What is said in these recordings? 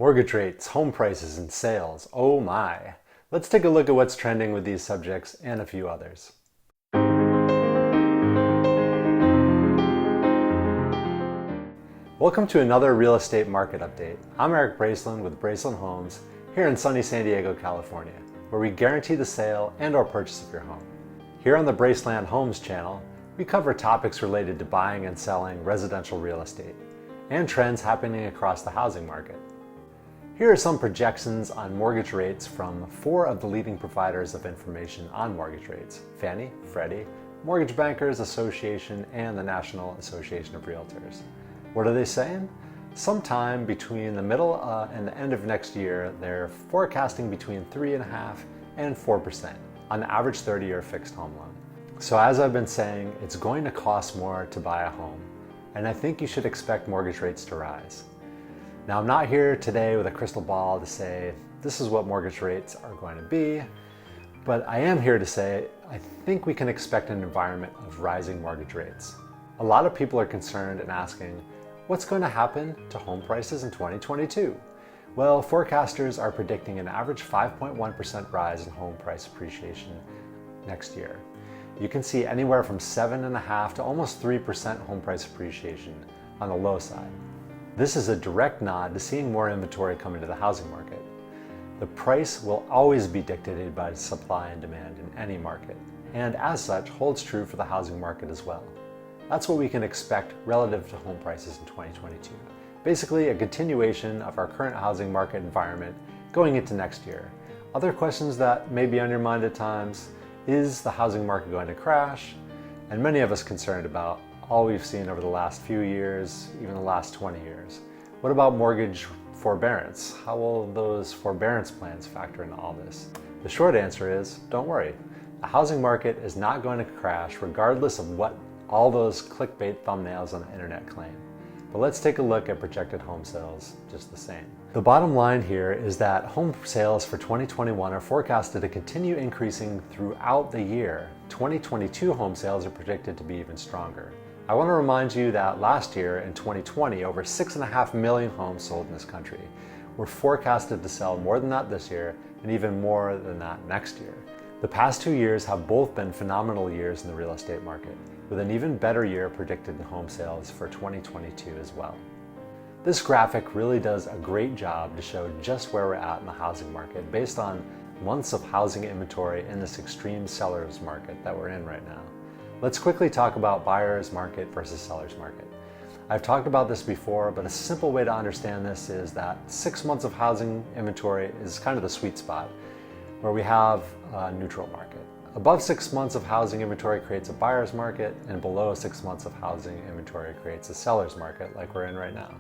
Mortgage rates, home prices, and sales. Oh my. Let's take a look at what's trending with these subjects and a few others. Welcome to another real estate market update. I'm Erik Braceland with Braceland Homes here in sunny San Diego, California, where we guarantee the sale and or purchase of your home. Here on the Braceland Homes channel, we cover topics related to buying and selling residential real estate and trends happening across the housing market. Here are some projections on mortgage rates from 4 of the leading providers of information on mortgage rates: Fannie, Freddie, Mortgage Bankers Association, and the National Association of Realtors. What are they saying? Sometime between the middle and the end of next year, they're forecasting between 3.5% and 4% on the average 30-year fixed home loan. So as I've been saying, it's going to cost more to buy a home, and I think you should expect mortgage rates to rise. Now, I'm not here today with a crystal ball to say this is what mortgage rates are going to be, but I am here to say I think we can expect an environment of rising mortgage rates. A lot of people are concerned and asking, what's going to happen to home prices in 2022? Well, forecasters are predicting an average 5.1% rise in home price appreciation next year. You can see anywhere from 7.5% to almost 3% home price appreciation on the low side. This is a direct nod to seeing more inventory come into the housing market. The price will always be dictated by supply and demand in any market, and as such holds true for the housing market as well. That's what we can expect relative to home prices in 2022. Basically, a continuation of our current housing market environment going into next year. Other questions that may be on your mind at times: is the housing market going to crash? And many of us concerned about all we've seen over the last few years, even the last 20 years. What about mortgage forbearance? How will those forbearance plans factor into all this? The short answer is, don't worry. The housing market is not going to crash regardless of what all those clickbait thumbnails on the internet claim. But let's take a look at projected home sales just the same. The bottom line here is that home sales for 2021 are forecasted to continue increasing throughout the year. 2022 home sales are predicted to be even stronger. I want to remind you that last year, in 2020, over 6.5 million homes sold in this country. We're forecasted to sell more than that this year, and even more than that next year. The past 2 years have both been phenomenal years in the real estate market, with an even better year predicted in home sales for 2022 as well. This graphic really does a great job to show just where we're at in the housing market based on months of housing inventory in this extreme seller's market that we're in right now. Let's quickly talk about buyer's market versus seller's market. I've talked about this before, but a simple way to understand this is that 6 months of housing inventory is kind of the sweet spot, where we have a neutral market. Above 6 months of housing inventory creates a buyer's market, and below 6 months of housing inventory creates a seller's market like we're in right now.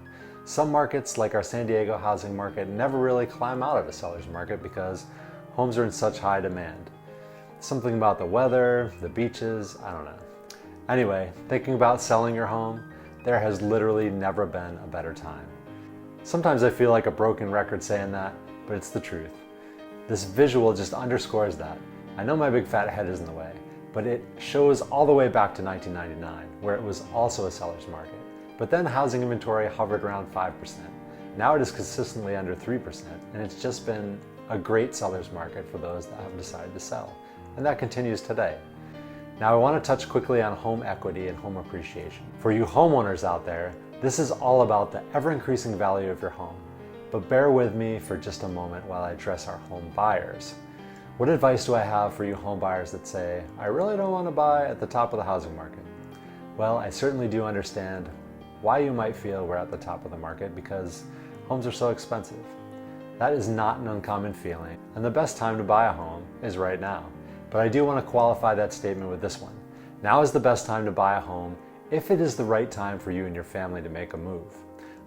Some markets, like our San Diego housing market, never really climb out of a seller's market because homes are in such high demand. Something about the weather, the beaches, I don't know. Anyway, thinking about selling your home, there has literally never been a better time. Sometimes I feel like a broken record saying that, but it's the truth. This visual just underscores that. I know my big fat head is in the way, but it shows all the way back to 1999, where it was also a seller's market. But then housing inventory hovered around 5%. Now it is consistently under 3%, and it's just been a great seller's market for those that have decided to sell. And that continues today. Now I want to touch quickly on home equity and home appreciation. For you homeowners out there, this is all about the ever-increasing value of your home. But bear with me for just a moment while I address our home buyers. What advice do I have for you home buyers that say, I really don't want to buy at the top of the housing market? Well, I certainly do understand why you might feel we're at the top of the market, because homes are so expensive. That is not an uncommon feeling, and the best time to buy a home is right now. But I do want to qualify that statement with this one. Now is the best time to buy a home if it is the right time for you and your family to make a move.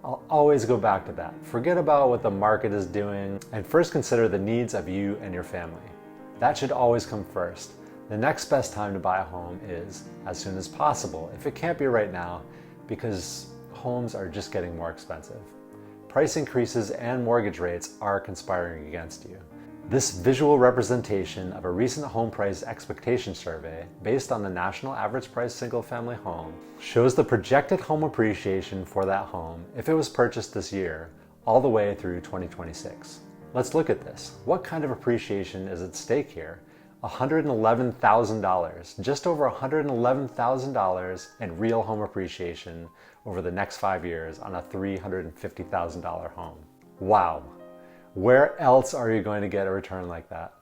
I'll always go back to that. Forget about what the market is doing and first consider the needs of you and your family. That should always come first. The next best time to buy a home is as soon as possible, if it can't be right now, because homes are just getting more expensive. Price increases and mortgage rates are conspiring against you. This visual representation of a recent home price expectation survey based on the national average price single-family home shows the projected home appreciation for that home if it was purchased this year all the way through 2026. Let's look at this. What kind of appreciation is at stake here? $111,000, just over $111,000 in real home appreciation over the next 5 years on a $350,000 home. Wow. Where else are you going to get a return like that?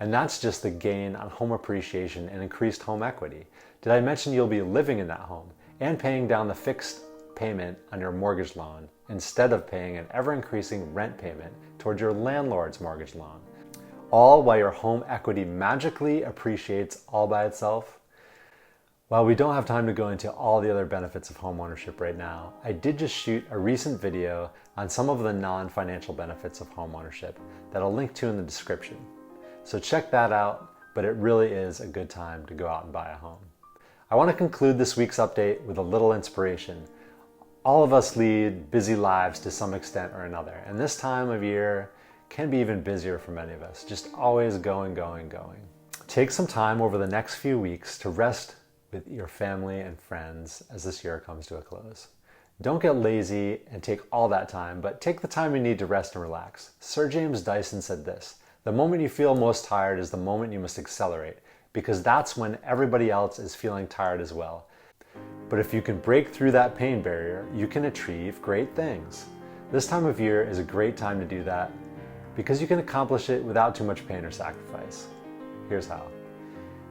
And that's just the gain on home appreciation and increased home equity. Did I mention you'll be living in that home and paying down the fixed payment on your mortgage loan instead of paying an ever-increasing rent payment towards your landlord's mortgage loan? All while your home equity magically appreciates all by itself? While we don't have time to go into all the other benefits of homeownership right now, I did just shoot a recent video on some of the non-financial benefits of homeownership that I'll link to in the description. So check that out, but it really is a good time to go out and buy a home. I want to conclude this week's update with a little inspiration. All of us lead busy lives to some extent or another, and this time of year can be even busier for many of us, just always going. Take some time over the next few weeks to rest with your family and friends as this year comes to a close. Don't get lazy and take all that time, but take the time you need to rest and relax. Sir James Dyson said this: "The moment you feel most tired is the moment you must accelerate, because that's when everybody else is feeling tired as well. But if you can break through that pain barrier, you can achieve great things." This time of year is a great time to do that because you can accomplish it without too much pain or sacrifice. Here's how.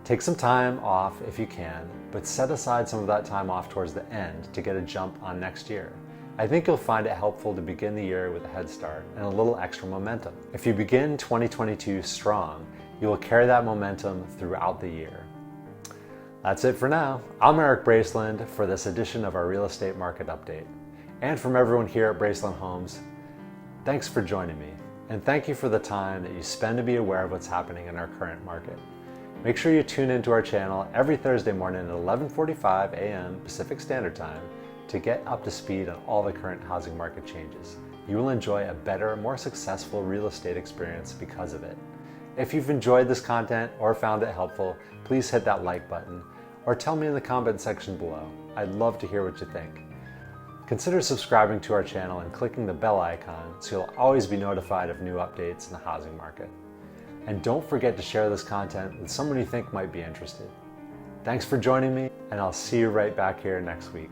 Take some time off if you can, but set aside some of that time off towards the end to get a jump on next year. I think you'll find it helpful to begin the year with a head start and a little extra momentum. If you begin 2022 strong, you will carry that momentum throughout the year. That's it for now. I'm Erik Braceland for this edition of our real estate market update. And from everyone here at Braceland Homes, thanks for joining me. And thank you for the time that you spend to be aware of what's happening in our current market. Make sure you tune into our channel every Thursday morning at 11:45 a.m. Pacific Standard Time to get up to speed on all the current housing market changes. You will enjoy a better, more successful real estate experience because of it. If you've enjoyed this content or found it helpful, please hit that like button or tell me in the comment section below. I'd love to hear what you think. Consider subscribing to our channel and clicking the bell icon so you'll always be notified of new updates in the housing market. And don't forget to share this content with someone you think might be interested. Thanks for joining me, and I'll see you right back here next week.